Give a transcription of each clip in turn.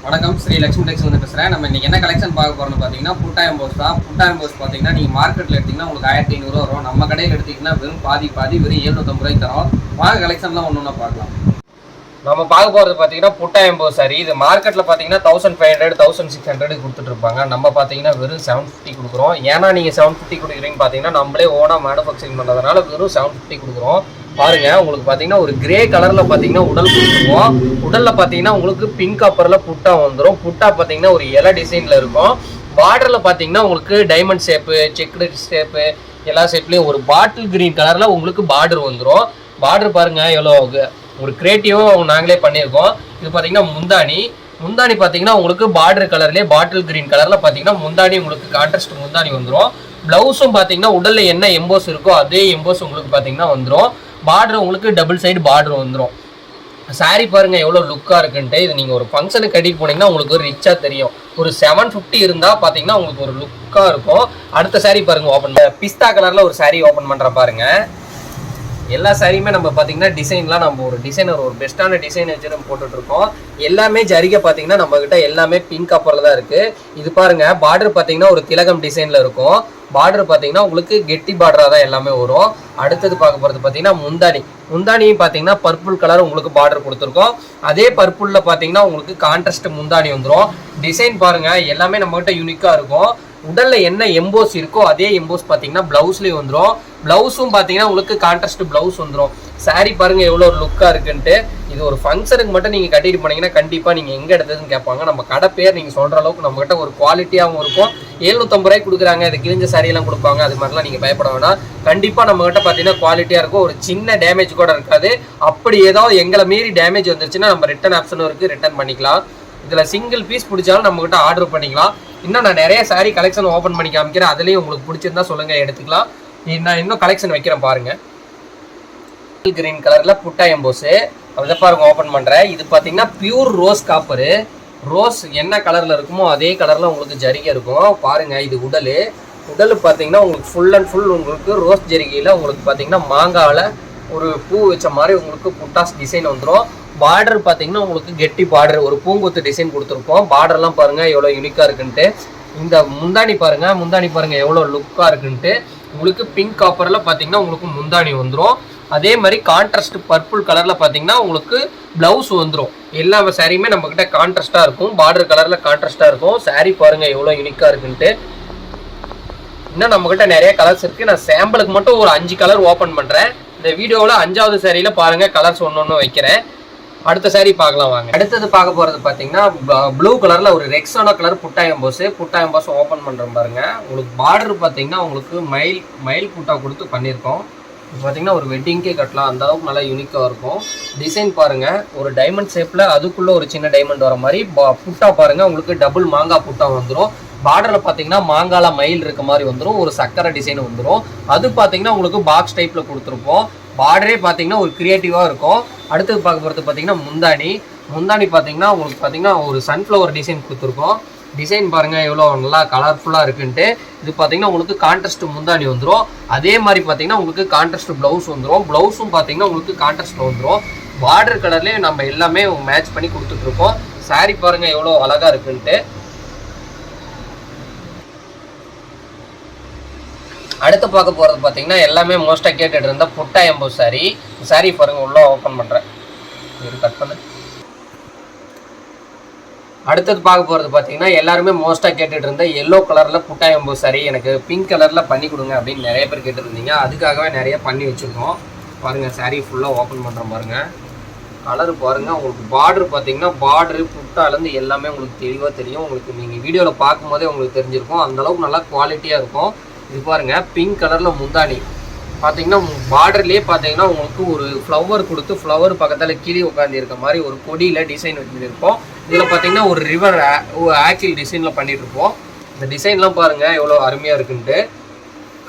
வணக்கம் Shree Lakshmi Tex வந்து பேசுறேன். நம்ம இன்னைக்கு என்ன கலெக்ஷன் பார்க்க போறோம்னு பாத்தீங்கன்னா புட்டா எம்போஸ் தான். புட்டா எம்போஸ் பாத்தீங்கன்னா நீங்க மார்க்கெட்ல எடுத்தீங்கன்னா உங்களுக்கு 1500 வரும். நம்ம கடையில எடுத்தீங்கன்னா வெறும் பாதி வெறும் 750 ரூபாய்க்கு தரோம். வாங்க கலெக்ஷன்லாம் ஒண்ணொண்ணா பார்க்கலாம். நம்ம பார்க்க போறது பாத்தீங்கன்னா புட்டா எம்போஸ் சாரி. இது மார்க்கெட்ல பாத்தீங்கன்னா 1500 1600 கொடுத்துட்டு இருப்பாங்க. நம்ம பாத்தீங்கன்னா வெறும் 750 கொடுக்குறோம். ஏன்னா நீங்க 750 கொடுக்குறீங்கன்னு பாத்தீங்கன்னா நம்மளே ஓனா மேனுஃபேக்சரிங் பண்றதுனால வெறும் 750 கொடுக்குறோம். பாருங்க உங்களுக்கு பாத்தீங்கன்னா ஒரு கிரே கலர்ல பாத்தீங்கன்னா உடல் கொடுத்துருவோம். உடல்ல பாத்தீங்கன்னா உங்களுக்கு பிங்க் காப்பர்ல புட்டா வந்துடும். புட்டா பாத்தீங்கன்னா ஒரு இலை டிசைன்ல இருக்கும். பார்டர்ல பாத்தீங்கன்னா உங்களுக்கு டைமண்ட் ஷேப்பு, செக்குடு ஷேப்பு, எல்லா ஷேப்லயும் ஒரு பாட்டில் கிரீன் கலர்ல உங்களுக்கு பார்டர் வந்துடும். பார்டர் பாருங்க எவ்வளவு ஒரு கிரியேட்டிவா நாங்களே பண்ணியிருக்கோம். இது பாத்தீங்கன்னா முந்தானி பாத்தீங்கன்னா உங்களுக்கு பார்டர் கலர்லயே பாட்டில் கிரீன் கலர்ல பாத்தீங்கன்னா முந்தானி உங்களுக்கு கான்ட்ராஸ்ட் முந்தானி வந்துடும். பிளவுஸும் பாத்தீங்கன்னா உடல்ல என்ன எம்போஸ் இருக்கோ அதே எம்போஸ் உங்களுக்கு பாத்தீங்கன்னா வந்துடும். பார்டர் உங்களுக்கு டபுள் சைடு பார்டர் வந்துடும். சாரி பாருங்க எவ்வளோ லுக்காக இருக்குன்ட்டு. இது நீங்கள் ஒரு ஃபங்க்ஷனுக்கு கட்டிட்டு போனீங்கன்னா உங்களுக்கு ஒரு ரிச்சாக தெரியும். ஒரு 750 இருந்தால் பார்த்தீங்கன்னா உங்களுக்கு ஒரு லுக்காக இருக்கும். அடுத்த சாரி பாருங்க ஓப்பன் பிஸ்தா கலரில் ஒரு சாரி ஓப்பன் பண்ணுற பாருங்க. எல்லா சாரியுமே நம்ம பார்த்தீங்கன்னா டிசைன்லாம் நம்ம ஒரு டிசைனர் ஒரு பெஸ்ட்டான டிசைன் வச்சு நம்ம போட்டுட்ருக்கோம். எல்லாமே ஜரிகை பார்த்தீங்கன்னா நம்மக்கிட்ட எல்லாமே பிங்க் காப்பரில் தான் இருக்குது. இது பாருங்க பார்டர் பார்த்தீங்கன்னா ஒரு திலகம் டிசைனில் இருக்கும். பார்டர் பார்த்தீங்கன்னா உங்களுக்கு கெட்டி பார்டராக தான் எல்லாமே வரும். அடுத்தது பார்க்க போகிறது பார்த்தீங்கன்னா முந்தானியும் பார்த்தீங்கன்னா பர்பிள் கலர் உங்களுக்கு பார்டர் கொடுத்துருக்கோம். அதே பர்பிளில் பார்த்தீங்கன்னா உங்களுக்கு கான்ட்ராஸ்ட் முந்தானி வந்துடும். டிசைன் பாருங்கள் எல்லாமே நம்மகிட்ட யூனிக்காக இருக்கும். உடல்ல என்ன எம்போஸ் இருக்கோ அதே எம்போஸ் பார்த்தீங்கன்னா பிளவுஸ்லேயும் வந்துடும். பிளவுஸும் பார்த்தீங்கன்னா உங்களுக்கு கான்ட்ராஸ்ட் பிளவுஸ் வந்துடும். சாரி பாருங்க எவ்வளோ ஒரு லுக்காக இருக்குன்ட்டு. இது ஒரு ஃபங்க்ஷனுக்கு மட்டும் நீங்கள் கட்டிட்டு போனீங்கன்னா கண்டிப்பாக நீங்கள் எங்கே எடுத்ததுன்னு கேட்பாங்க. நம்ம கடை பேர் நீங்கள் சொல்கிற அளவுக்கு நம்மகிட்ட ஒரு குவாலிட்டியாகவும் இருக்கும். 750 ரூபாய்க்கு கொடுக்குறாங்க. இது கிழிஞ்ச சாரியெல்லாம் கொடுப்பாங்க. அது மாதிரிலாம் நீங்கள் பயப்பட வேணாம். கண்டிப்பாக நம்மகிட்ட பார்த்தீங்கன்னா குவாலிட்டியாக இருக்கும். ஒரு சின்ன டேமேஜ் கூட இருக்காது. அப்படி ஏதாவது எங்களை மீறி டேமேஜ் வந்துருச்சுன்னா நம்ம ரிட்டன் ஆப்ஷனும் இருக்குது, ரிட்டன் பண்ணிக்கலாம். இதில் சிங்கிள் பீஸ் பிடிச்சாலும் நம்மகிட்ட ஆர்டர் பண்ணிக்கலாம். இன்னும் நான் நிறைய சாரீ கலெக்ஷன் ஓப்பன் பண்ணி காமிக்கிறேன். அதுலேயும் உங்களுக்கு பிடிச்சிருந்தா சொல்லுங்கள், எடுத்துக்கலாம். நான் இன்னும் கலெக்ஷன் வைக்கிறேன் பாருங்கள். கிரீன் கலரில் புட்டா எம்போஸு அதை பாருங்க ஓப்பன் பண்ணுறேன். இது பார்த்தீங்கன்னா பியூர் ரோஸ் காப்பரு. ரோஸ் என்ன கலரில் இருக்குமோ அதே கலரில் உங்களுக்கு ஜரிகை இருக்கும். பாருங்கள் இது உடல் பார்த்தீங்கன்னா உங்களுக்கு ஃபுல் அண்ட் ஃபுல் உங்களுக்கு ரோஸ் ஜரிகையில் உங்களுக்கு பார்த்தீங்கன்னா மாங்காவில் ஒரு பூ வச்ச மாதிரி உங்களுக்கு புட்டாஸ் டிசைன் வந்துடும். பார்டர் பார்த்தீங்கன்னா உங்களுக்கு கெட்டி பார்டர் ஒரு பூங்கொத்து டிசைன் கொடுத்துருக்கோம். பார்டர்லாம் பாருங்கள் எவ்வளோ யூனிக்காக இருக்குன்ட்டு. இந்த முந்தானி பாருங்கள் எவ்வளோ லுக்காக இருக்குன்ட்டு. உங்களுக்கு பிங்க் காப்பரில் பார்த்தீங்கன்னா உங்களுக்கு முந்தானி வந்துடும். அதே மாதிரி கான்ட்ராஸ்ட் பர்பிள் கலரில் பார்த்தீங்கன்னா உங்களுக்கு ப்ளவுஸ் வந்துடும். எல்லா சாரியுமே நம்மக்கிட்ட கான்ட்ராஸ்ட்டாக இருக்கும். பார்டர் கலரில் கான்ட்ராஸ்ட்டாக இருக்கும். சாரீ பாருங்கள் எவ்வளோ யூனிக்காக இருக்குன்ட்டு. இன்னும் நம்மக்கிட்ட நிறைய கலர்ஸ் இருக்குது. நான் சாம்பிளுக்கு மட்டும் ஒரு 5 கலர் ஓப்பன் பண்ணுறேன். இந்த வீடியோவில் 5வது சாரியில் பாருங்கள் கலர்ஸ் ஒன்று வைக்கிறேன். அடுத்த சாரி பார்க்கலாம் வாங்க. அடுத்தது பார்க்க போகிறது பார்த்தீங்கன்னா ப்ளூ கலரில் ஒரு ரெக்ஸானா கலர் புட்டா எம்போஸ் ஓப்பன் பண்ணுறோம் பாருங்க. உங்களுக்கு பார்டர் பார்த்தீங்கன்னா உங்களுக்கு மயில் புட்டா கொடுத்து பண்ணியிருக்கோம். இது பார்த்தீங்கன்னா ஒரு வெட்டிங்கே கட்டலாம், அந்த அளவுக்கு நல்லா யூனிக்காக இருக்கும். டிசைன் பாருங்கள் ஒரு டைமண்ட் ஷேப்பில் அதுக்குள்ளே ஒரு சின்ன டைமண்ட் வர மாதிரி புட்டா பாருங்கள் உங்களுக்கு டபுள் மாங்காய் புட்டா வந்துடும். பார்டரில் பார்த்தீங்கன்னா மாங்கால மயில் இருக்க மாதிரி வந்துடும். ஒரு சக்கரை டிசைன் வந்துடும். அது பார்த்தீங்கன்னா உங்களுக்கு பாக்ஸ் டைப்பில் கொடுத்துருப்போம். பார்டரே பார்த்தீங்கன்னா ஒரு கிரியேட்டிவாக இருக்கும். அடுத்தது பார்க்க போகிறது பார்த்தீங்கன்னா முந்தானி பார்த்தீங்கன்னா உங்களுக்கு பார்த்தீங்கன்னா ஒரு சன்ஃப்ளவர் டிசைன் கொடுத்துருக்கோம். டிசைன் பாருங்கள் எவ்வளோ நல்லா கலர்ஃபுல்லாக இருக்குன்ட்டு. இது பார்த்தீங்கன்னா உங்களுக்கு கான்ட்ராஸ்ட் முந்தானி வந்துடும். அதே மாதிரி பார்த்தீங்கன்னா உங்களுக்கு கான்ட்ராஸ்ட் ப்ளவுஸ் வந்துடும். ப்ளவுஸும் பார்த்தீங்கன்னா உங்களுக்கு கான்ட்ராஸ்ட் வந்துடும். பார்டர் கலர்லேயே நம்ம எல்லாமே மேட்ச் பண்ணி கொடுத்துட்ருக்கோம். சாரி பாருங்கள் எவ்வளோ அழகாக இருக்குன்ட்டு. அடுத்து பார்க்க போகிறது பார்த்தீங்கன்னா எல்லாமே மோஸ்ட்டாக கேட்டுட்டு இருந்த புட்டா எம்போஸ் சாரி பாருங்கள் உள்ள ஓப்பன் பண்ணுறேன். கட் பண்ண அடுத்தது பார்க்க போகிறது பார்த்தீங்கன்னா எல்லாருமே மோஸ்ட்டாக கேட்டுட்டு இருந்த எல்லோ கலரில் புட்டா எம்போஸ் சாரி எனக்கு பிங்க் கலரில் பண்ணி கொடுங்க அப்படின்னு நிறைய பேர் கேட்டுருந்தீங்க. அதுக்காகவே நிறைய பண்ணி வச்சுருக்கோம். பாருங்கள் சாரி ஃபுல்லாக ஓப்பன் பண்ணுறோம் பாருங்கள். கலர் பாருங்கள் உங்களுக்கு பார்டர் பார்த்தீங்கன்னா பார்டரு புட்டாலேருந்து எல்லாமே உங்களுக்கு தெளிவாக தெரியும். உங்களுக்கு நீங்கள் வீடியோவில் பார்க்கும்போதே உங்களுக்கு தெரிஞ்சிருக்கும். அந்தளவுக்கு நல்லா குவாலிட்டியாக இருக்கும். இது பாருங்க பிங்க் கலரில் முந்தானி பார்த்தீங்கன்னா பார்டர்லேயே பார்த்தீங்கன்னா உங்களுக்கு ஒரு ஃப்ளவர் கொடுத்து ஃப்ளவர் பக்கத்தில் கீழே உட்காந்து இருக்க மாதிரி ஒரு கொடியில் டிசைன் வச்சுருப்போம். இதில் பார்த்தீங்கன்னா ஒரு ரிவர் ஆக்கிள் டிசைனில் பண்ணிட்டு இருப்போம். இந்த டிசைன்லாம் பாருங்கள் எவ்வளோ அருமையாக இருக்குன்ட்டு.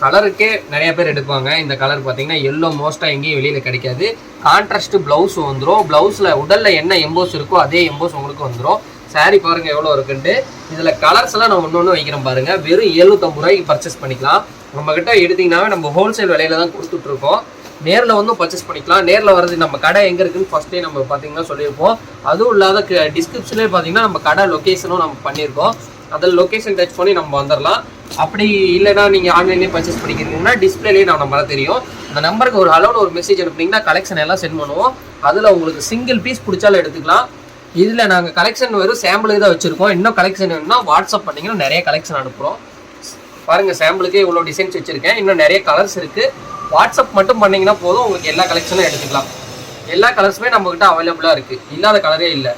கலருக்கே நிறைய பேர் எடுப்பாங்க. இந்த கலர் பார்த்தீங்கன்னா எல்லோ மோஸ்ட்டாக எங்கேயும் வெளியில் கிடைக்காது. கான்ட்ராஸ்ட் ப்ளவுஸ் வந்துடும். ப்ளவுஸில் உடலில் என்ன எம்போஸ் இருக்கோ அதே எம்போஸ் உங்களுக்கு வந்துடும். சாரி பாருங்க எவ்வளோ இருக்குன்ட்டு. இதில் கலர்ஸ் எல்லாம் நான் ஒன்று வைக்கிறேன் பாருங்க. வெறும் 750 ரூபாய்க்கு பர்ச்சேஸ் பண்ணிக்கலாம். நம்மகிட்ட எடுத்தீங்கன்னாவே நம்ம ஹோல்சேல் விலையில தான் கொடுத்துட்ருக்கோம். நேரில் வந்து பர்ச்சேஸ் பண்ணிக்கலாம். நேரில் வரது நம்ம கடை எங்கே இருக்குன்னு ஃபஸ்ட்டே நம்ம பார்த்தீங்கன்னா சொல்லியிருப்போம். அதுவும் இல்லாத டிஸ்கிரிப்ஷன்லேயே பார்த்தீங்கன்னா நம்ம கடை லொக்கேஷனும் நம்ம பண்ணியிருக்கோம். அதில் லொக்கேஷன் டச் பண்ணி நம்ம வந்துடலாம். அப்படி இல்லைனா நீங்கள் ஆன்லைன்லேயே பர்ச்சேஸ் பண்ணிக்கிறீங்கன்னா டிஸ்பிளேலேயே நம்மளால தெரியும். அந்த நம்பருக்கு ஒரு ஹலோன்னு ஒரு மெசேஜ் அனுப்புனீங்கன்னா கலெக்ஷன் எல்லாம் சென்ட் பண்ணுவோம். அதில் உங்களுக்கு சிங்கிள் பீஸ் பிடிச்சாலும் எடுத்துக்கலாம். இதில் நாங்கள் கலெக்ஷன் வெறும் சாம்பிளுக்கு தான் வச்சுருக்கோம். இன்னும் கலெக்ஷன் வேணும்னா வாட்ஸ்அப் பண்ணிங்கன்னா நிறைய கலெக்ஷன் அனுப்புகிறோம். பாருங்கள், சாம்பிளுக்கே இவ்வளோ டிசைன்ஸ் வச்சுருக்கேன். இன்னும் நிறைய கலர்ஸ் இருக்குது. வாட்ஸ்அப் மட்டும் பண்ணிங்கன்னா போதும், உங்களுக்கு எல்லா கலெக்ஷனும் எடுத்துக்கலாம். எல்லா கலர்ஸுமே நம்மக்கிட்ட அவைலபிளாக இருக்குது. இல்லாத கலரே இல்லை.